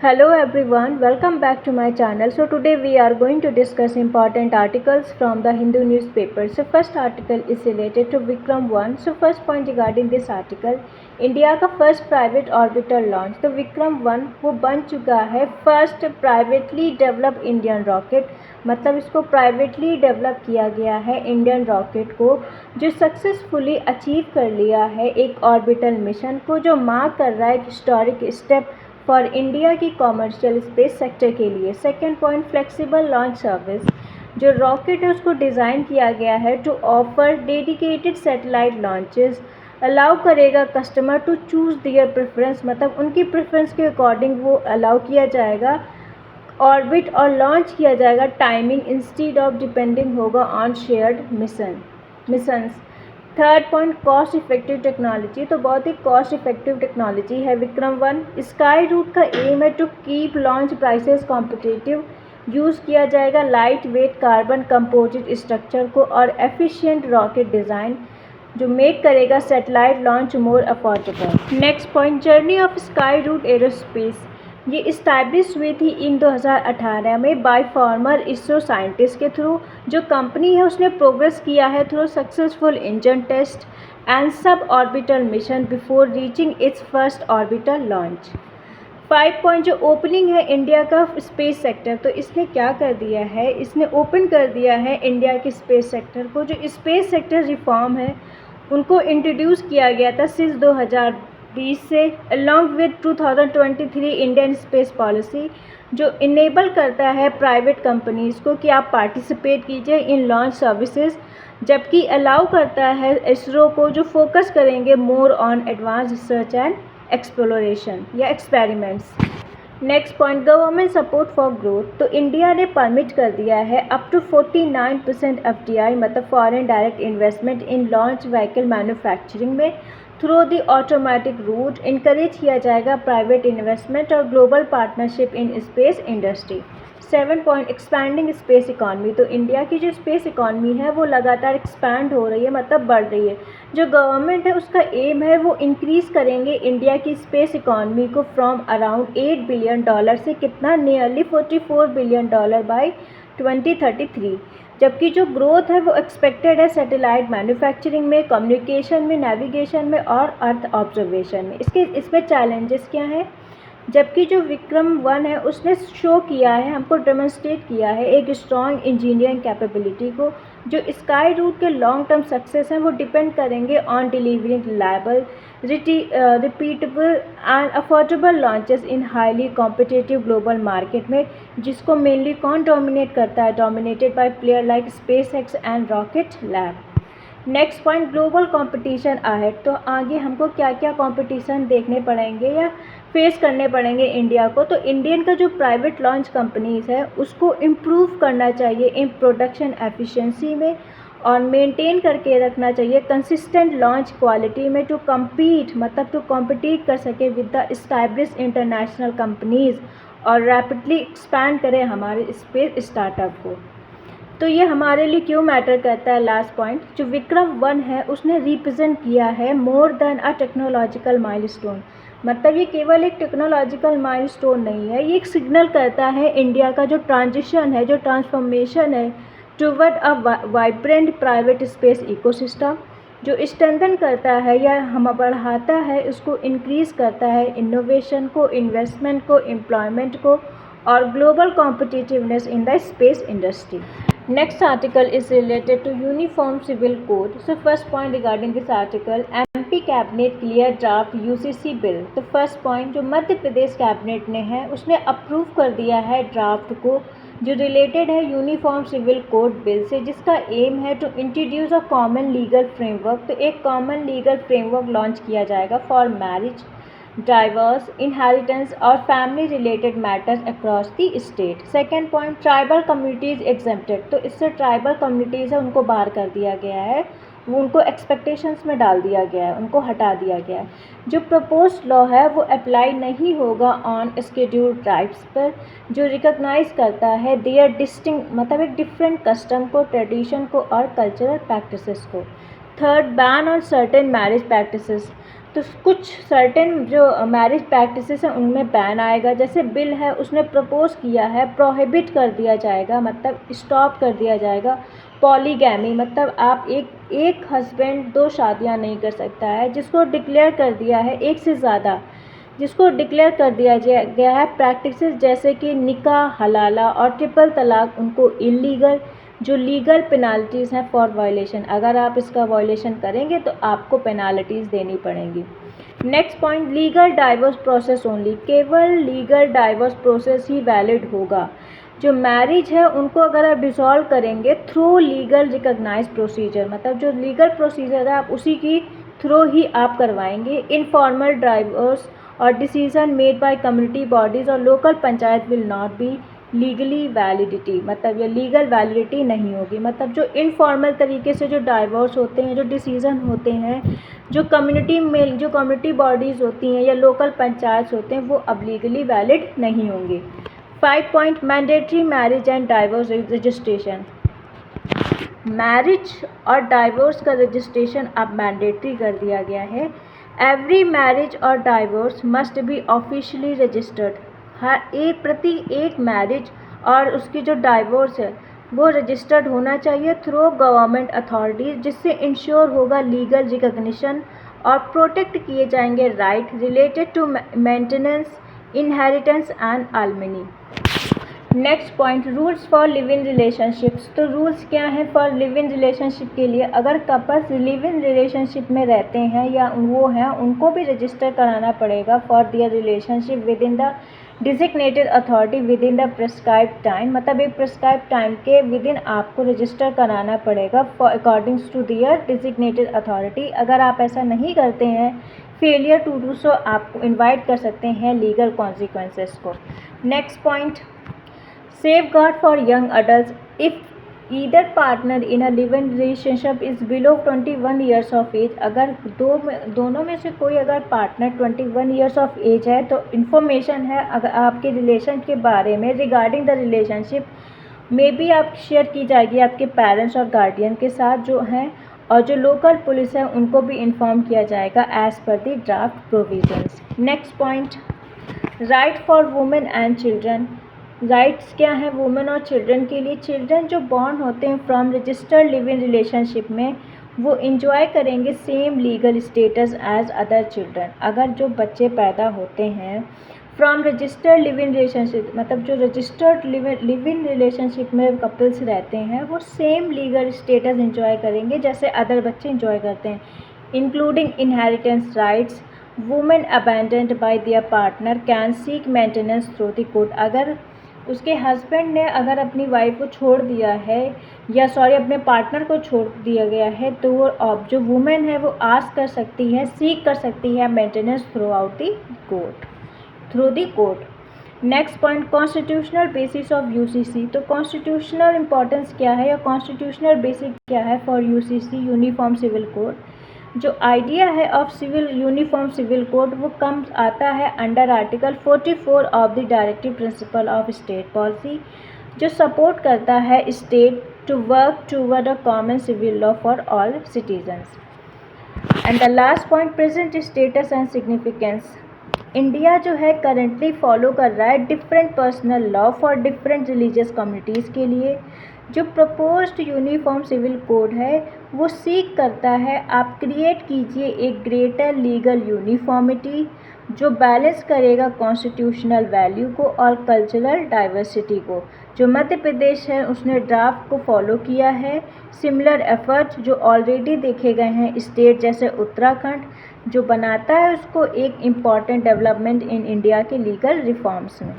Hello everyone, welcome back to my channel. So today we are going to discuss important articles from the Hindu newspaper. So first article is related to Vikram 1. So first point regarding this article, India का first private orbiter launch. तो विक्रम 1 वो बन चुका है first privately develop Indian rocket, मतलब इसको privately develop किया गया है इंडियन रॉकेट को, जो सक्सेसफुली अचीव कर लिया है एक ऑर्बिटल मिशन को, जो मार्क कर रहा है एक हिस्टोरिक स्टेप फॉर इंडिया की कॉमर्शियल स्पेस सेक्टर के लिए। Second point, flexible launch service. जो रॉकेट है उसको डिज़ाइन किया गया है to offer dedicated satellite launches, allow करेगा customer to choose their preference, मतलब उनकी प्रेफरेंस के अकॉर्डिंग वो अलाउ किया जाएगा ऑर्बिट और लॉन्च किया जाएगा टाइमिंग इंस्टीड ऑफ डिपेंडिंग होगा on shared missions. Third point, cost effective technology. तो बहुत ही कॉस्ट इफेक्टिव टेक्नोलॉजी है विक्रम 1। स्काई रूट का एम है to keep launch prices competitive, use किया जाएगा light weight carbon composite structure को और एफिशिएंट रॉकेट डिज़ाइन, जो मेक करेगा satellite launch more affordable. Next point, journey of Skyroot aerospace. ये इस्टेब्लिश हुई थी इन 2018 में बाय फॉर्मर इसरो साइंटिस्ट के थ्रू। जो कंपनी है उसने प्रोग्रेस किया है through successful engine test and sub orbital mission before reaching its first orbital launch. 5 point, जो ओपनिंग है इंडिया का स्पेस सेक्टर। तो इसने क्या कर दिया है, इसने ओपन कर दिया है इंडिया के स्पेस सेक्टर को। जो स्पेस सेक्टर रिफॉर्म है उनको इंट्रोड्यूस किया गया था सिंस 2020 से, along with 2023 Indian space policy, जो इनेबल करता है प्राइवेट कंपनीज़ को कि आप पार्टिसिपेट कीजिए इन लॉन्च सर्विसेज, जबकि अलाउ करता है इसरो को जो फोकस करेंगे more on advance research and exploration या experiments. Next point, government support for growth. तो इंडिया ने परमिट कर दिया है अप टू 49% FDI, मतलब foreign direct investment in launch vehicle manufacturing में through the automatic route. Encourage किया जाएगा प्राइवेट इन्वेस्टमेंट और global partnership in space industry. 7 point, expanding space economy. तो इंडिया की जो स्पेस इकॉनमी है वो लगातार एक्सपैंड हो रही है, मतलब बढ़ रही है। जो गवर्नमेंट है उसका एम है वो इंक्रीज़ करेंगे इंडिया की स्पेस इकॉनमी को फ्रॉम अराउंड $8 बिलियन से कितना, नियरली $44 बिलियन बाय 2033। जबकि जो ग्रोथ है वो एक्सपेक्टेड है सैटेलाइट मैन्युफैक्चरिंग में, कम्युनिकेशन में, नेविगेशन में और अर्थ ऑब्जर्वेशन में। इसमें चैलेंजेस क्या हैं, जबकि जो विक्रम 1 है उसने शो किया है, हमको डेमोन्स्ट्रेट किया है एक स्ट्रॉन्ग इंजीनियरिंग कैपेबिलिटी को। जो स्काई रूट के लॉन्ग टर्म सक्सेस हैं वो डिपेंड करेंगे on delivering reliable, repeatable and affordable launches in highly competitive global market में, जिसको मेनली कौन डोमिनेट करता है, dominated by player like SpaceX and rocket lab. Next point, global competition ahead. तो आगे हमको क्या क्या कंपटीशन देखने पड़ेंगे या फेस करने पड़ेंगे इंडिया को। तो इंडियन का जो प्राइवेट लॉन्च कंपनीज़ है उसको इम्प्रूव करना चाहिए इन प्रोडक्शन एफिशिएंसी में और मेंटेन करके रखना चाहिए कंसिस्टेंट लॉन्च क्वालिटी में, टू कम्पीट, मतलब टू कॉम्पिटिट कर सके with the established international companies और रैपिडली एक्सपैंड करें हमारे स्पेस स्टार्टअप को। तो ये हमारे लिए क्यों मैटर करता है। लास्ट पॉइंट, जो विक्रम 1 है उसने रिप्रेजेंट किया है मोर देन अ टेक्नोलॉजिकल माइलस्टोन, मतलब ये केवल एक टेक्नोलॉजिकल माइलस्टोन नहीं है, ये एक सिग्नल करता है इंडिया का जो ट्रांजिशन है, जो ट्रांसफॉर्मेशन है टुवर्ड अ वाइब्रेंट प्राइवेट स्पेस इकोसिस्टम, जो स्ट्रेंथन करता है या हम बढ़ाता है, उसको इंक्रीज़ करता है इनोवेशन को, इन्वेस्टमेंट को, एम्प्लॉयमेंट को और global competitiveness in the space industry. Next article is related to Uniform Civil Code. So first point regarding this article, MP cabinet clear draft UCC bill. तो फर्स्ट पॉइंट, जो Madhya Pradesh cabinet ने है उसने approve कर दिया है ड्राफ्ट को, जो रिलेटेड है यूनिफॉर्म सिविल कोड बिल से, जिसका एम है to introduce a common legal framework. तो एक कॉमन लीगल फ्रेमवर्क लॉन्च किया जाएगा फॉर मैरिज, डाइवर्स, इनहेरिटेंस और family related matters across the state. Second point, tribal communities exempted. तो इससे ट्राइबल कम्युनिटीज़ है उनको बाहर कर दिया गया है, वो उनको एक्सपेक्टेशंस में डाल दिया गया है, उनको हटा दिया गया है। जो प्रपोज्ड लॉ है वो अप्लाई नहीं होगा ऑन शेड्यूल्ड ट्राइब्स पर, जो रिकॉग्नाइज करता है देयर डिस्टिंक्ट, मतलब एक डिफरेंट कस्टम को, ट्रेडिशन को और कल्चरल प्रैक्टिसेस को। Third, ban on certain marriage practices, तो कुछ सर्टेन जो मैरिज प्रैक्टिसेस हैं उनमें बैन आएगा। जैसे बिल है उसने प्रपोज किया है, प्रोहिबिट कर दिया जाएगा, मतलब स्टॉप कर दिया जाएगा पॉलीगैमी, मतलब आप एक हस्बैंड 2 शादियां नहीं कर सकता है। जिसको डिक्लेयर कर दिया है एक से ज़्यादा, जिसको डिक्लेयर कर दिया गया है प्रैक्टिसेस जैसे कि निकाह, हलाला और ट्रिपल तलाक, उनको इलीगल, जो लीगल पेनाल्टीज़ हैं फॉर वायलेशन, अगर आप इसका वायलेशन करेंगे तो आपको पेनाल्टीज़ देनी पड़ेंगी। Next point, legal divorce process only, केवल लीगल डाइवोर्स प्रोसेस ही वैलिड होगा। जो मैरिज है उनको अगर आप डिसॉल्व करेंगे थ्रू लीगल रिकॉग्नाइज प्रोसीजर, मतलब जो लीगल प्रोसीजर है आप उसी की थ्रू ही आप करवाएंगे। इनफॉर्मल डाइवोर्स और decision made by community bodies और local panchayat will not be legally validity, मतलब ये लीगल वैलिडिटी नहीं होगी। मतलब जो इनफॉर्मल तरीके से जो डाइवोर्स होते हैं, जो डिसीज़न होते हैं, जो कम्युनिटी बॉडीज़ होती हैं या लोकल पंचायत होते हैं, वो अब लीगली वैलिड नहीं होंगे। 5 point, mandatory marriage and divorce registration, marriage और डाइवोर्स का रजिस्ट्रेशन अब मैंडेटरी कर दिया गया है। एवरी मैरिज और divorce must be officially registered, हर प्रति एक मैरिज और उसकी जो डाइवोर्स है वो रजिस्टर्ड होना चाहिए थ्रू गवर्नमेंट अथॉरिटीज़, जिससे इंश्योर होगा लीगल रिकॉग्निशन और प्रोटेक्ट किए जाएंगे right related to maintenance, inheritance and alimony. Next point, rules for live in relationships, तो रूल्स क्या हैं फॉर लिव इन रिलेशनशिप के लिए। अगर कपल्स लिव इन रिलेशनशिप में रहते हैं या वो हैं, उनको भी रजिस्टर कराना पड़ेगा for their relationship within the designated authority within the prescribed time, मतलब एक प्रिस्क्राइब्ड टाइम के विद इन आपको रजिस्टर कराना पड़ेगा for according to their designated authority. अगर आप ऐसा नहीं करते हैं, फेलियर टू डू सो, आपको इन्वाइट कर सकते हैं लीगल कॉन्सिक्वेंसेस को। Next point, safeguard for young adults, if either partner in a live-in relationship is below 21 years of age, अगर दोनों में से कोई अगर पार्टनर 21 years of age है तो इन्फॉर्मेशन है अगर आपके रिलेशन के बारे में रिगार्डिंग द रिलेशनशिप में भी आप शेयर की जाएगी आपके पेरेंट्स और गार्डियन के साथ जो हैं, और जो लोकल पुलिस है उनको भी इन्फॉर्म किया जाएगा as per the draft provisions. Next point, right for women and children, rights क्या हैं वुमेन और चिल्ड्रन के लिए। चिल्ड्रन जो बॉर्न होते हैं from registered live in relationship में, वो इंजॉय करेंगे same legal status as other children. अगर जो बच्चे पैदा होते हैं from registered live in relationship, मतलब जो रजिस्टर्ड लिव इन रिलेशनशिप में कपल्स रहते हैं, वो सेम लीगल स्टेटस इंजॉय करेंगे जैसे अदर बच्चे इंजॉय करते हैं, including inheritance rights. Women abandoned bye there partner can seek maintenance through the court, अगर उसके हस्बैंड ने अगर अपनी वाइफ को छोड़ दिया है या अपने पार्टनर को छोड़ दिया गया है, तो वो जो वुमेन है वो आस्क कर सकती है, सीक कर सकती है maintenance through the court. Next point, constitutional basis of UCC, तो कॉन्स्टिट्यूशनल इंपॉर्टेंस क्या है या कॉन्स्टिट्यूशनल बेसिस क्या है for UCC, uniform civil code. जो आइडिया है of civil uniform civil code वो कम आता है under article 44 of the directive principle of state policy, जो सपोर्ट करता है state to work toward a common civil law for all citizens. And the last point, present status and significance, India जो है currently follow कर रहा है different personal law for different religious communities के लिए। जो प्रपोज्ड यूनिफॉर्म सिविल कोड है वो सीक करता है आप क्रिएट कीजिए एक ग्रेटर लीगल यूनिफॉर्मिटी जो बैलेंस करेगा कॉन्स्टिट्यूशनल वैल्यू को और कल्चरल डाइवर्सिटी को। जो मध्य प्रदेश है उसने ड्राफ्ट को फॉलो किया है। सिमिलर एफर्ट्स जो ऑलरेडी देखे गए हैं स्टेट जैसे उत्तराखंड, जो बनाता है उसको एक इम्पॉर्टेंट डेवलपमेंट इन इंडिया के लीगल रिफॉर्म्स में।